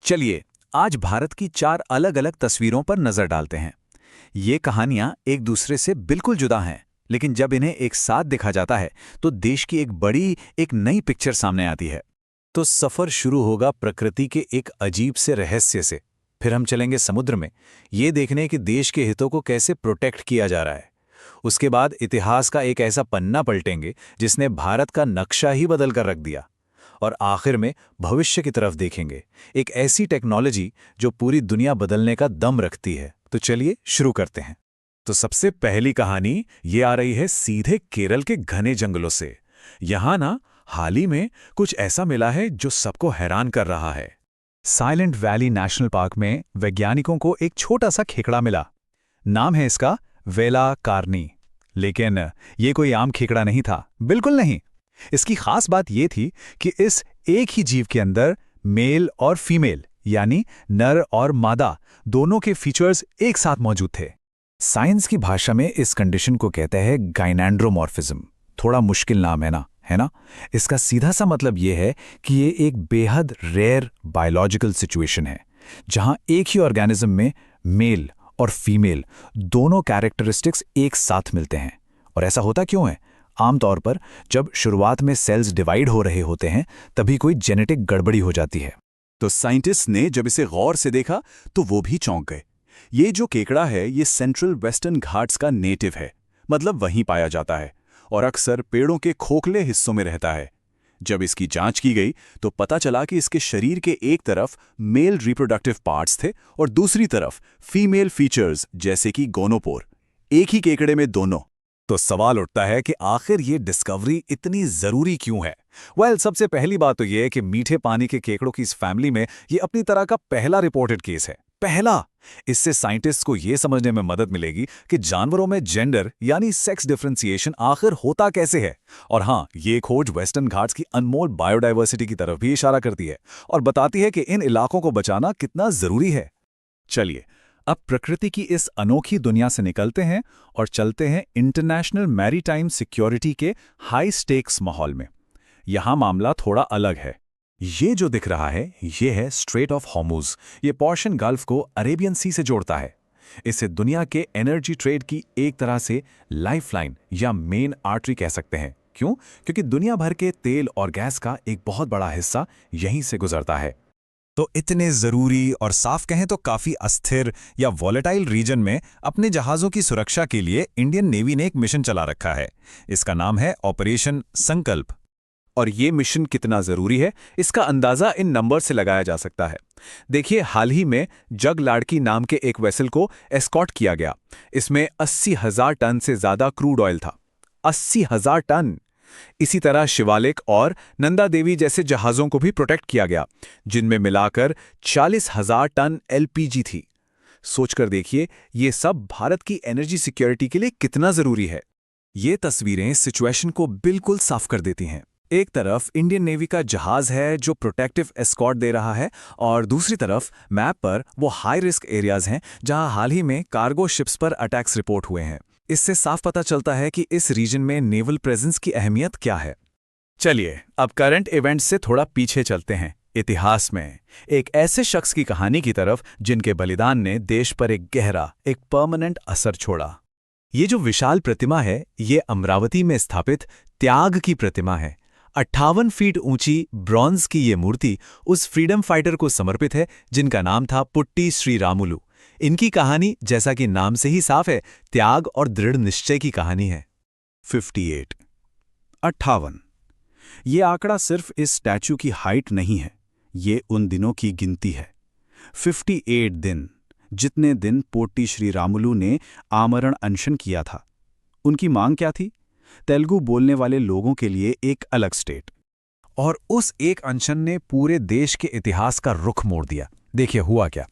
चलिए, आज भारत की 4 अलग-अलग तस्वीरों पर नजर डालते हैं। ये कहानियां एक दूसरे से बिल्कुल जुदा हैं, लेकिन जब इन्हें एक साथ देखा जाता है, तो देश की एक नई पिक्चर सामने आती है। तो सफर शुरू होगा प्रकृति के एक अजीब से रहस्य से। फिर हम चलेंगे समुद्र में, ये देखने कि देश के हितों को कैसे प्रोटेक्ट किया जा रहा है। उसके बाद इतिहास का एक ऐसा पन्ना पलटेंगे जिसने भारत का नक्शा ही बदल कर रख दिया। और आखिर में भविष्य की तरफ देखेंगे, एक ऐसी टेक्नोलॉजी जो पूरी दुनिया बदलने का दम रखती है। तो चलिए शुरू करते हैं। तो सबसे पहली कहानी ये आ रही है सीधे केरल के घने जंगलों से। यहां ना हाल ही में कुछ ऐसा मिला है जो सबको हैरान कर रहा है। साइलेंट वैली नेशनल पार्क में वैज्ञानिकों को एक छोटा सा खेकड़ा मिला। नाम है इसका वेला कार्नी। लेकिन ये कोई आम खेकड़ा नहीं था, बिल्कुल नहीं। इसकी खास बात यह थी कि इस एक ही जीव के अंदर मेल और फीमेल यानी नर और मादा दोनों के फीचर्स एक साथ मौजूद थे। साइंस की भाषा में इस कंडीशन को कहते हैं गाइनेंड्रोमॉर्फिज्म। थोड़ा मुश्किल नाम है ना? इसका सीधा सा मतलब यह है कि ये एक बेहद रेयर बायोलॉजिकल सिचुएशन है, जहां एक ही ऑर्गेनिज्म में मेल और फीमेल दोनों कैरेक्टरिस्टिक्स एक साथ मिलते हैं। और ऐसा होता क्यों है? आमतौर पर जब शुरुआत में सेल्स डिवाइड हो रहे होते हैं, तभी कोई जेनेटिक गड़बड़ी हो जाती है। तो साइंटिस्ट ने जब इसे गौर से देखा तो वो भी चौंक गए। ये जो केकड़ा है, ये सेंट्रल वेस्टर्न घाट्स का नेटिव है, मतलब वहीं पाया जाता है और अक्सर पेड़ों के खोखले हिस्सों में रहता है। जब इसकी जांच की गई तो पता चला कि इसके शरीर के एक तरफ मेल रिप्रोडक्टिव पार्ट्स थे और दूसरी तरफ फीमेल फीचर्स जैसे कि गोनोपोर। एक ही केकड़े में दोनों। तो सवाल उठता है कि आखिर ये डिस्कवरी इतनी जरूरी क्यों है? सबसे पहली बात तो ये है कि मीठे पानी के केकड़ों की इस फैमिली में ये अपनी तरह का पहला रिपोर्टेड केस है। पहला। इससे साइंटिस्ट को ये समझने में मदद मिलेगी कि जानवरों में जेंडर यानी सेक्स डिफरेंशिएशन आखिर होता कैसे है। और हाँ, ये खोज वेस्टर्न घाट्स की अनमोल बायोडायवर्सिटी की तरफ भी इशारा करती है और बताती है कि इन इलाकों को बचाना कितना जरूरी है। चलिए, अब प्रकृति की इस अनोखी दुनिया से निकलते हैं और चलते हैं इंटरनेशनल मैरीटाइम सिक्योरिटी के हाई स्टेक्स माहौल में। यहां मामला थोड़ा अलग है। ये जो दिख रहा है, ये है स्ट्रेट ऑफ हॉर्मुज। ये पर्शियन गल्फ को अरेबियन सी से जोड़ता है। इसे दुनिया के एनर्जी ट्रेड की एक तरह से लाइफलाइन या मेन आर्टरी कह सकते हैं। क्यों? क्योंकि दुनिया भर के तेल और गैस का एक बहुत बड़ा हिस्सा यहीं से गुजरता है। तो इतने जरूरी और साफ कहें तो काफी अस्थिर या वॉलेटाइल रीजन में अपने जहाजों की सुरक्षा के लिए इंडियन नेवी ने एक मिशन चला रखा है। इसका नाम है ऑपरेशन संकल्प। और ये मिशन कितना जरूरी है, इसका अंदाजा इन नंबर से लगाया जा सकता है। देखिए, हाल ही में जग लाड़की नाम के एक वेसल को एस्कॉर्ट किया गया। इसमें 80,000 टन से ज्यादा क्रूड ऑयल था। 80,000 टन। इसी तरह शिवालिक और नंदा देवी जैसे जहाजों को भी प्रोटेक्ट किया गया, जिनमें मिलाकर 40,000 टन एलपीजी थी। सोचकर देखिए, ये सब भारत की एनर्जी सिक्योरिटी के लिए कितना जरूरी है। ये तस्वीरें सिचुएशन को बिल्कुल साफ कर देती हैं। एक तरफ इंडियन नेवी का जहाज है जो प्रोटेक्टिव एस्कॉर्ट दे रहा है, और दूसरी तरफ मैप पर वो हाई रिस्क एरियाज हैं जहां हाल ही में कार्गो शिप्स पर अटैक्स रिपोर्ट हुए हैं। इससे साफ पता चलता है कि इस रीजन में नेवल प्रेजेंस की अहमियत क्या है। चलिए, अब करंट इवेंट्स से थोड़ा पीछे चलते हैं, इतिहास में एक ऐसे शख्स की कहानी की तरफ जिनके बलिदान ने देश पर एक गहरा, एक परमानेंट असर छोड़ा। ये जो विशाल प्रतिमा है, ये अमरावती में स्थापित त्याग की प्रतिमा है। 58 फीट ऊंची ब्रॉन्ज की ये मूर्ति उस फ्रीडम फाइटर को समर्पित है जिनका नाम था पुट्टी श्री रामुलु। इनकी कहानी, जैसा कि नाम से ही साफ है, त्याग और दृढ़ निश्चय की कहानी है। 58 ये आंकड़ा सिर्फ इस स्टैच्यू की हाइट नहीं है, ये उन दिनों की गिनती है। 58 दिन, जितने दिन पोट्टी श्री रामुलु ने आमरण अनशन किया था। उनकी मांग क्या थी? तेलुगु बोलने वाले लोगों के लिए एक अलग स्टेट। और उस एक अनशन ने पूरे देश के इतिहास का रुख मोड़ दिया। देखिए हुआ क्या।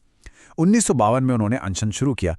1952 में उन्होंने अनशन शुरू किया।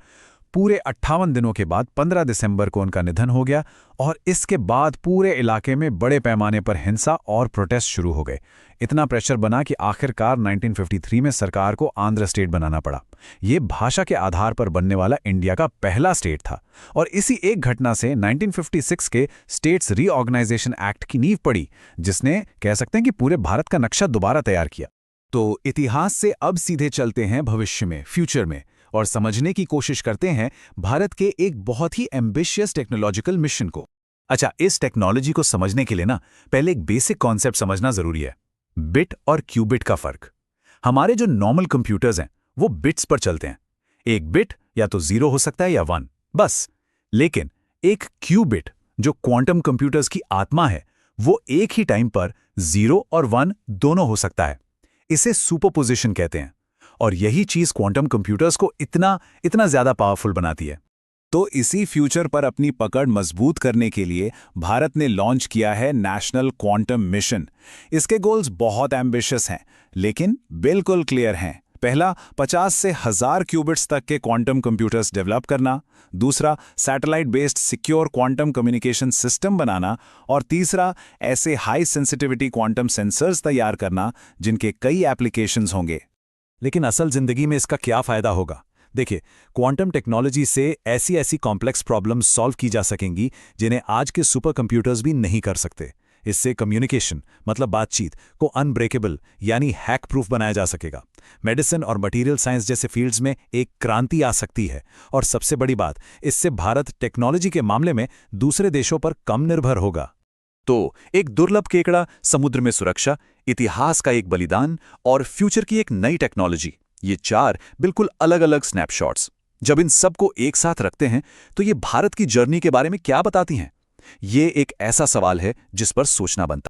पूरे 58 दिनों के बाद 15 दिसंबर को उनका निधन हो गया और इसके बाद पूरे इलाके में बड़े पैमाने पर हिंसा और प्रोटेस्ट शुरू हो गए। इतना प्रेशर बना कि आखिरकार 1953 में सरकार को आंध्र स्टेट बनाना पड़ा। ये भाषा के आधार पर बनने वाला इंडिया का पहला स्टेट था और इसी एक घटना से 1956 के स्टेट्स रीऑर्गेनाइजेशन एक्ट की नींव पड़ी, जिसने कह सकते हैं कि पूरे भारत का नक्शा दोबारा तैयार किया। तो इतिहास से अब सीधे चलते हैं भविष्य में, फ्यूचर में, और समझने की कोशिश करते हैं भारत के एक बहुत ही एम्बिशियस टेक्नोलॉजिकल मिशन को। अच्छा, इस टेक्नोलॉजी को समझने के लिए ना पहले एक बेसिक कॉन्सेप्ट समझना जरूरी है, बिट और क्यूबिट का फर्क। हमारे जो नॉर्मल कंप्यूटर्स हैं वो बिट्स पर चलते हैं। एक बिट या तो 0 हो सकता है या 1, बस। लेकिन एक क्यूबिट, जो क्वांटम कंप्यूटर्स की आत्मा है, वो एक ही टाइम पर 0 और 1 दोनों हो सकता है। इसे सुपरपोजिशन कहते हैं, और यही चीज क्वांटम कंप्यूटर्स को इतना ज्यादा पावरफुल बनाती है। तो इसी फ्यूचर पर अपनी पकड़ मजबूत करने के लिए भारत ने लॉन्च किया है नेशनल क्वांटम मिशन। इसके गोल्स बहुत एम्बिशियस हैं, लेकिन बिल्कुल क्लियर हैं। पहला, 50 से 1000 क्यूबिट्स तक के क्वांटम कंप्यूटर्स डेवलप करना। दूसरा, satellite based secure quantum communication system बनाना। और तीसरा, ऐसे हाई सेंसिटिविटी क्वांटम सेंसर्स तैयार करना जिनके कई एप्लीकेशंस होंगे। लेकिन असल जिंदगी में इसका क्या फायदा होगा? देखिए, क्वांटम टेक्नोलॉजी से ऐसी कॉम्प्लेक्स प्रॉब्लम्स सॉल्व की जा सकेंगी जिन्हें आज के सुपर कंप्यूटर्स भी नहीं कर सकते। इससे कम्युनिकेशन, मतलब बातचीत, को अनब्रेकेबल यानी हैक प्रूफ बनाया जा सकेगा। मेडिसिन और मटेरियल साइंस जैसे फील्ड्स में एक क्रांति आ सकती है। और सबसे बड़ी बात, इससे भारत टेक्नोलॉजी के मामले में दूसरे देशों पर कम निर्भर होगा। तो एक दुर्लभ केकड़ा, समुद्र में सुरक्षा, इतिहास का एक बलिदान और फ्यूचर की एक नई टेक्नोलॉजी, ये 4 बिल्कुल अलग अलग स्नैपशॉट्स। जब इन सबको एक साथ रखते हैं तो ये भारत की जर्नी के बारे में क्या बताती हैं? ये एक ऐसा सवाल है जिस पर सोचना बनता है।